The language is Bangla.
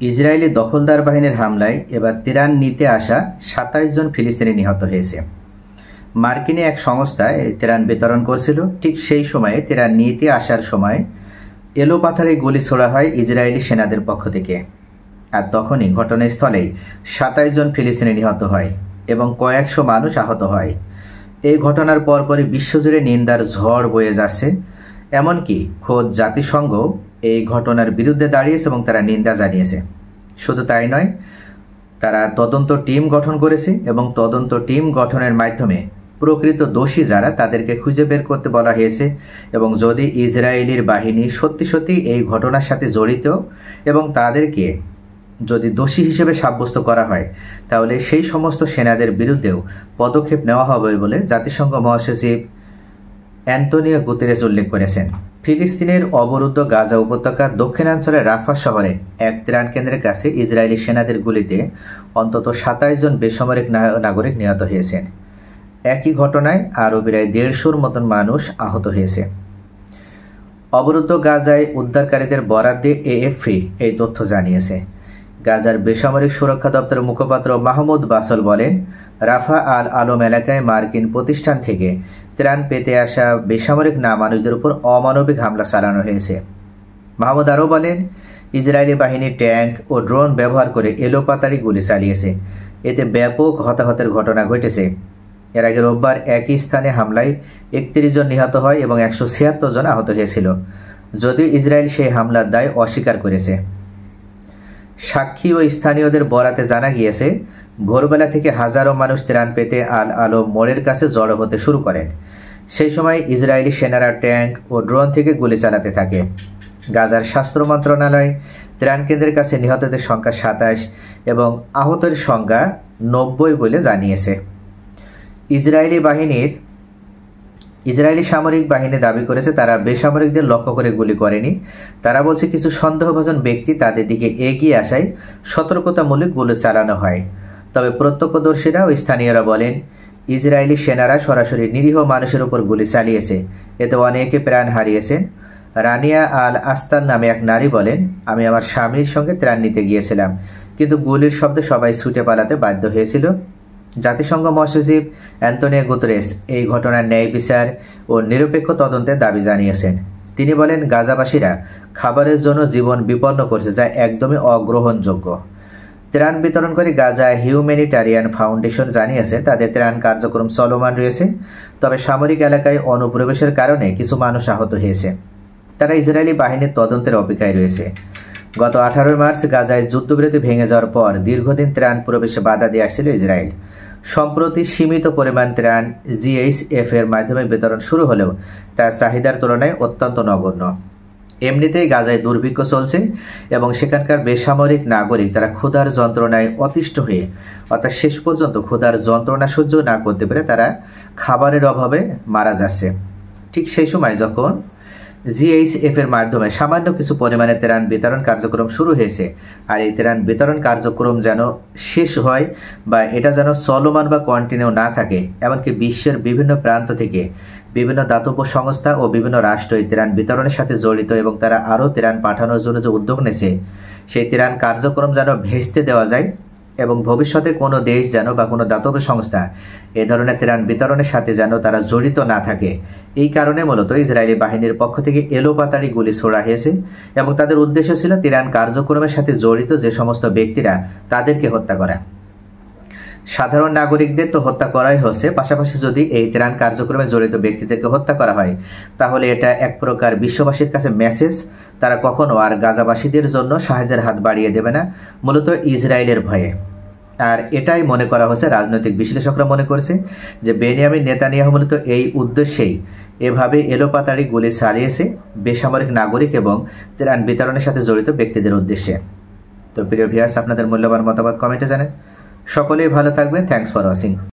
ইসরায়েলি দখলদার বাহিনীর হামলায় এবার ত্রাণ নিতে আসা ২৭ জন ফিলিস্তিনি নিহত হয়েছে। মার্কিনী এক সংস্থায় ত্রাণ বিতরণ করছিল। ঠিক সেই সময়ে ত্রাণ নিতে আসার সময় এলোপাথাড়ি গুলি ছোড়া হয় ইসরায়েলি সেনাদের পক্ষ থেকে। আর তখনই ঘটনাস্থলেই ২৭ জন ফিলিস্তিনি নিহত হয় এবং কয়েকশো মানুষ আহত হয়। এই ঘটনার পরপরই বিশ্বজুড়ে নিন্দার ঝড় বয়ে যাচ্ছে। এমনকি খোদ জাতিসংঘ এই ঘটনার বিরুদ্ধে দাঁড়িয়েছে এবং তারা নিন্দা জানিয়েছে। শুধু তাই নয়, তারা তদন্ত টিম গঠন করেছে এবং তদন্ত টিম গঠনের মাধ্যমে প্রকৃত দোষী যারা তাদেরকে খুঁজে বের করতে বলা হয়েছে এবং যদি ইসরায়েলির বাহিনী সত্যি সত্যি এই ঘটনার সাথে জড়িত এবং তাদেরকে যদি দোষী হিসেবে সাব্যস্ত করা হয় তাহলে সেই সমস্ত সেনাদের বিরুদ্ধেও পদক্ষেপ নেওয়া হবে বলে জাতিসংঘ মহাসচিব অ্যান্তোনিও গুতেরেস উল্লেখ করেছেন। ফিলিস্তিনের অবরুদ্ধ গাজা উপত্যকার দক্ষিণাঞ্চলের রাফা শহরে এক ত্রাণ কেন্দ্রের কাছে ইসরায়েলি সেনাদের গুলিতে অন্তত ২৭ জন বেসামরিক নাগরিক নিহত হয়েছেন। একই ঘটনায় আরও প্রায় ১৫০ মতন মানুষ আহত হয়েছে। অবরুদ্ধ গাজায় উদ্ধারকারীদের বরাত দিয়ে এএফপি এই তথ্য জানিয়েছে। গাজার বেসামরিক সুরক্ষা দপ্তরের মুখপাত্র মাহমুদ বাসল বলেন, রাফা আল আলম এলাকায় মার্কিন প্রতিষ্ঠান থেকে ত্রাণ পেতে আসা বেসামরিক মানুষদের উপর অমানবিক হামলা চালানো হয়েছে। মাহমুদ আরও বলেন, ইসরায়েলি বাহিনী ট্যাঙ্ক ও ড্রোন ব্যবহার করে এলোপাতাড়ি গুলি চালিয়েছে। এতে ব্যাপক হতাহতের ঘটনা ঘটেছে। এর আগে রোববার একই স্থানে হামলায় ৩১ জন নিহত হয় এবং ১৭৬ জন আহত হয়েছিল, যদিও ইসরায়েল সেই হামলার দায় অস্বীকার করেছে। সাক্ষী ও স্থানীয়দের বরাতে জানা গিয়েছে, ভোরবেলা থেকে হাজারো মানুষ ত্রাণ পেতে আল আলম মোড়ের কাছে জড়ো হতে শুরু করেন। সেই সময় ইসরায়েলি সেনারা ট্যাঙ্ক ও ড্রোন থেকে গুলি চালাতে থাকে। গাজার স্বাস্থ্য মন্ত্রণালয় ত্রাণ কেন্দ্রের কাছে নিহতদের সংখ্যা ২৭ এবং আহতের সংখ্যা ৯০ বলে জানিয়েছে। ইসরায়েলি সামরিক বাহিনী দাবি করেছে তারা বেসামরিকদের লক্ষ্য করে গুলি করেনি। তারা বলছে কিছু সন্দেহভাজন ব্যক্তি তাদের দিকে এগিয়ে আসায় সতর্কতামূলক গুলি চালানো হয়। তবে প্রত্যক্ষদর্শীরা ও স্থানীয়রা বলেন, ইসরায়েলি সেনারা সরাসরি নিরীহ মানুষের উপর গুলি চালিয়েছে। এতে অনেকে প্রাণ হারিয়েছেন। রানিয়া আল আস্তান নামে এক নারী বলেন, আমি আমার স্বামীর সঙ্গে ত্রাণ নিতে গিয়েছিলাম, কিন্তু গুলির শব্দে সবাই ছুটে পালাতে বাধ্য হয়েছিল। জাতিসংঘ মহাসচিব অ্যান্তোনিও গুতেরেস এই ঘটনার ন্যায় বিচার ও নিরপেক্ষ তদন্তের দাবি জানিয়েছেন। তিনি বলেন, গাজাবাসীরা খাবারের জন্য জীবন বিপন্ন করছে, যা একদমই অগ্রহণযোগ্য। ত্রাণ বিতরণকারী গাজা হিউম্যানিটারিয়ান ফাউন্ডেশন জানিয়েছে তাদের ত্রাণ কার্যক্রম চলমান রয়েছে, তবে সামরিক এলাকায় অনুপ্রবেশের কারণে কিছু মানুষ আহত হয়েছে। তারা ইসরায়েলি বাহিনীর তদন্তের অপেক্ষায় রয়েছে। গত ১৮ মার্চ গাজায় যুদ্ধবিরতি ভেঙে যাওয়ার পর দীর্ঘদিন ত্রাণ প্রবেশে বাধা দিয়ে আসছিল ইসরায়েল। সম্প্রতি সীমিত পরিমাণ ত্রাণ জিএইচএফ এর মাধ্যমে বিতরণ শুরু হলেও তার চাহিদার তুলনায় অত্যন্ত নগণ্য। এমনিতেই গাজায় দুর্ভিক্ষ চলছে এবং সেখানকার বেসামরিক নাগরিক তারা ক্ষুধার যন্ত্রণায় অতিষ্ঠ হয়ে অর্থাৎ শেষ পর্যন্ত ক্ষুধার যন্ত্রণা সহ্য না করতে পেরে তারা খাবারের অভাবে মারা যাচ্ছে। ঠিক সেই সময় যখন জিএইচএফ এর মাধ্যমে সামান্য কিছু পরিমাণে ত্রাণ বিতরণ কার্যক্রম শুরু হয়েছে, আর এই ত্রাণ বিতরণ কার্যক্রম যেন শেষ হয় বা এটা যেন চলমান বা কন্টিনিউ না থাকে, এমনকি বিশ্বের বিভিন্ন প্রান্ত থেকে বিভিন্ন দাতব্য সংস্থা ও বিভিন্ন রাষ্ট্র এই ত্রাণ বিতরণের সাথে জড়িত এবং তারা আরও ত্রাণ পাঠানোর জন্য যে উদ্যোগ নিয়েছে, সেই ত্রাণ কার্যক্রম যেন ভেস্তে দেওয়া যায় এবং ভবিষ্যতে কোনো দেশ যেন বা কোনো দাতব্য সংস্থা এ ধরনের ত্রাণ বিতরণের সাথে যেন তারা জড়িত না থাকে। এই কারণে মূলত ইসরায়েলি বাহিনীর পক্ষ থেকে এলোপাতাড়ি গুলি ছোড়া হয়েছে এবং তাদের উদ্দেশ্য ছিল ত্রাণ কার্যক্রমের সাথে জড়িত যে সমস্ত ব্যক্তিরা তাদেরকে হত্যা করা। সাধারণ নাগরিকদের তো হত্যা করাই হচ্ছে, পাশাপাশি যদি এই ত্রাণ কার্যক্রমে জড়িত ব্যক্তিদেরকে হত্যা করা হয় তাহলে এটা এক প্রকার বিশ্ববাসীর কাছে মেসেজ, তারা কখনো আর গাজাবাসীদের জন্য সাহায্যের হাত বাড়িয়ে দেবে না, মূলত ইসরায়েলের ভয়ে। আর এটাই মনে করা হচ্ছে, রাজনৈতিক বিশ্লেষকরা মনে করছে যে বেনিয়ামিন নেতানিয়াহু মূলত এই উদ্দেশ্যেই এভাবে এলোপাতাড়ি গুলি চালিয়েছে বেসামরিক নাগরিক এবং ত্রাণ বিতরণের সাথে জড়িত ব্যক্তিদের উদ্দেশ্যে। তো প্রিয় ভিউয়ার্স, আপনাদের মূল্যবান মতামত কমেন্টে জানান। সকলেই ভালো থাকবেন। Thanks for watching.